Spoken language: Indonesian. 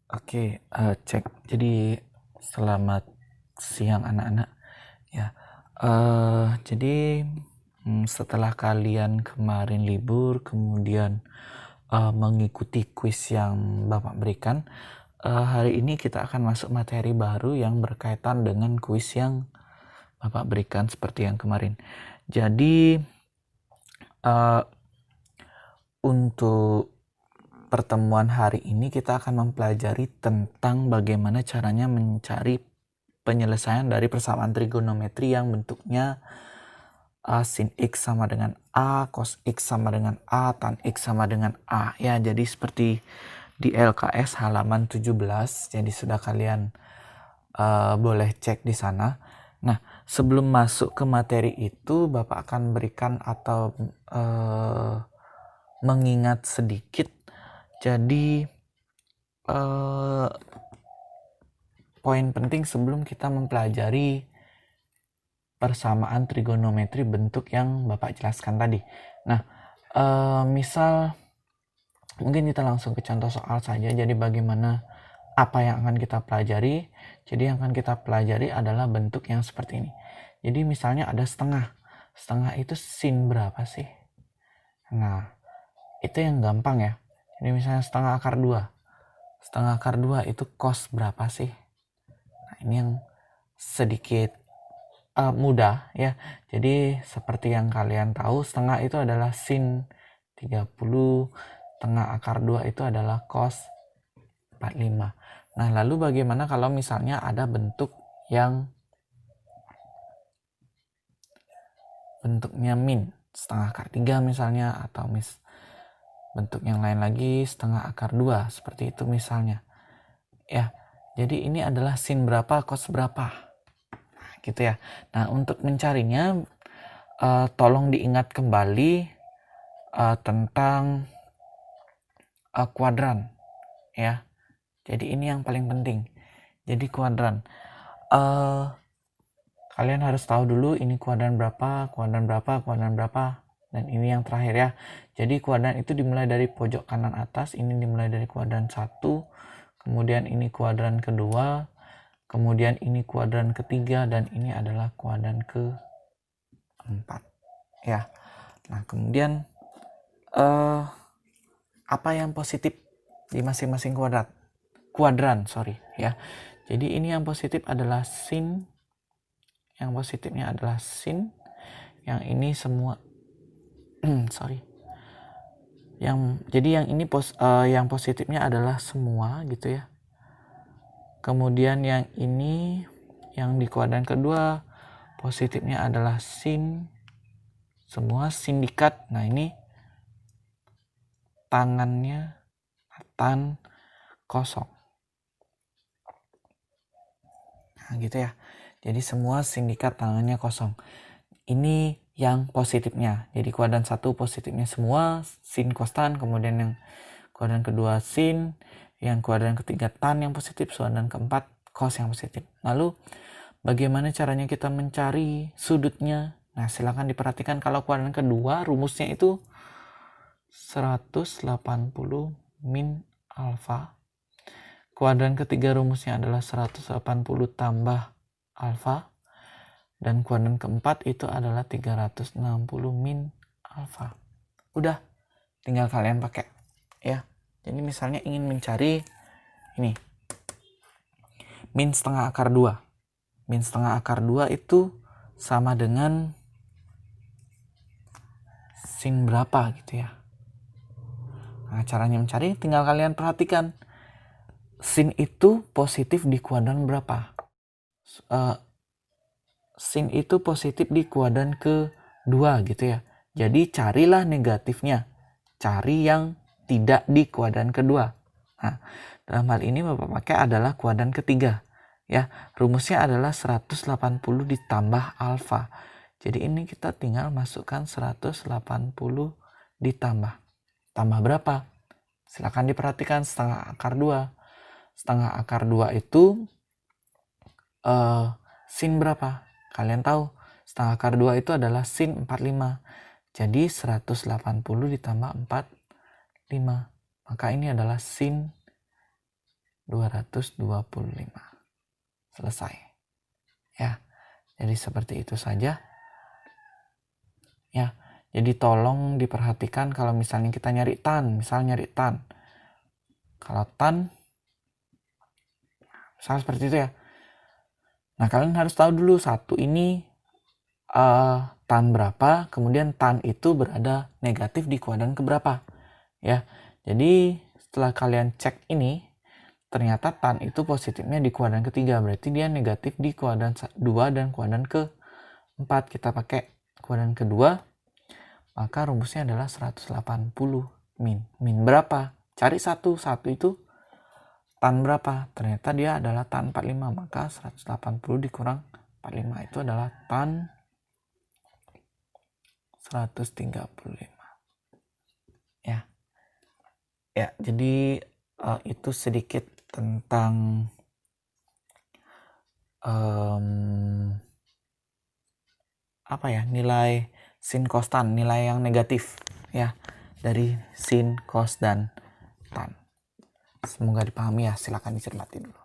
Oke, cek. Jadi selamat siang anak-anak. Ya, jadi setelah kalian kemarin libur, kemudian mengikuti kuis yang Bapak berikan, hari ini kita akan masuk materi baru yang berkaitan dengan kuis yang Bapak berikan seperti yang kemarin. Jadi untuk pertemuan hari ini kita akan mempelajari tentang bagaimana caranya mencari penyelesaian dari persamaan trigonometri yang bentuknya sin X sama dengan A, cos X sama dengan A, tan X sama dengan A. Ya, jadi seperti di LKS halaman 17, jadi sudah kalian boleh cek di sana. Nah, sebelum masuk ke materi itu, Bapak akan berikan atau mengingat sedikit. Jadi poin penting sebelum kita mempelajari persamaan trigonometri bentuk yang Bapak jelaskan tadi. Nah, misal mungkin kita langsung ke contoh soal saja. Jadi bagaimana apa yang akan kita pelajari? Jadi yang akan kita pelajari adalah bentuk yang seperti ini. Jadi misalnya ada setengah. Setengah itu sin berapa sih? Nah, itu yang gampang ya. Jadi misalnya setengah akar 2. Setengah akar 2 itu cos berapa sih? Nah, ini yang sedikit mudah ya. Jadi seperti yang kalian tahu, setengah itu adalah sin 30, tengah akar 2 itu adalah cos 45. Nah, lalu bagaimana kalau misalnya ada bentuk yang bentuknya min, setengah akar 3 misalnya, atau bentuk yang lain lagi setengah akar 2, seperti itu misalnya. Ya, jadi ini adalah sin berapa, cos berapa. Nah, gitu ya. Nah, untuk mencarinya, tolong diingat kembali tentang kuadran. Ya, jadi ini yang paling penting. Jadi kuadran. Kalian harus tahu dulu ini kuadran berapa, kuadran berapa, kuadran berapa. Dan ini yang terakhir ya. Jadi kuadran itu dimulai dari pojok kanan atas. Ini dimulai dari kuadran 1. Kemudian ini kuadran kedua. Kemudian ini kuadran ketiga. Dan ini adalah kuadran keempat. Ya. Nah, kemudian apa yang positif di masing-masing kuadran, ya. Jadi ini yang positif adalah sin. Yang positifnya adalah sin. Yang ini semua jadi yang ini yang positifnya adalah semua gitu ya. Kemudian yang ini yang di kuadran kedua positifnya adalah sin, semua sindikat. Nah, ini tangannya tan kosong. Nah, gitu ya. Jadi semua sindikat tangannya kosong. Ini yang positifnya. Jadi kuadran 1 positifnya semua sin cos tan, kemudian yang kuadran kedua sin, yang kuadran ketiga tan yang positif, kuadran keempat cos yang positif. Lalu bagaimana caranya kita mencari sudutnya? Nah, silakan diperhatikan kalau kuadran kedua rumusnya itu 180 min alfa. Kuadran ketiga rumusnya adalah 180 tambah alfa. Dan kuadran keempat itu adalah 360 min alfa. Udah, tinggal kalian pakai ya. Jadi misalnya ingin mencari ini min setengah akar 2. Min setengah akar 2 itu sama dengan sin berapa gitu ya. Nah, caranya mencari tinggal kalian perhatikan. Sin itu positif di kuadran berapa? Sin itu positif di kuadran kedua gitu ya. Jadi carilah negatifnya. Cari yang tidak di kuadran kedua. Nah, dalam hal ini Bapak pakai adalah kuadran ketiga. Ya, rumusnya adalah 180 ditambah alfa. Jadi ini kita tinggal masukkan 180 ditambah. Tambah berapa? Silakan diperhatikan setengah akar 2. Setengah akar 2 itu sin berapa? Kalian tahu, setengah akar 2 itu adalah sin 45. Jadi 180 ditambah 45. Maka ini adalah sin 225. Selesai. Ya. Jadi seperti itu saja. Ya. Jadi tolong diperhatikan kalau misalnya kita nyari tan, Kalau tan misal seperti itu ya. Nah, kalian harus tahu dulu satu ini tan berapa, kemudian tan itu berada negatif di kuadran keberapa. Ya. Jadi setelah kalian cek ini, ternyata tan itu positifnya di kuadran ketiga, berarti dia negatif di kuadran 2 dan kuadran ke-4. Kita pakai kuadran kedua, maka rumusnya adalah 180 min. Min berapa? Cari satu itu tan berapa? Ternyata dia adalah tan 45, maka 180 dikurang 45 itu adalah tan 135. Ya. Ya, jadi itu sedikit tentang nilai sin cos tan, nilai yang negatif ya dari sin cos dan tan. Semoga dipahami ya, silakan dicermati dulu.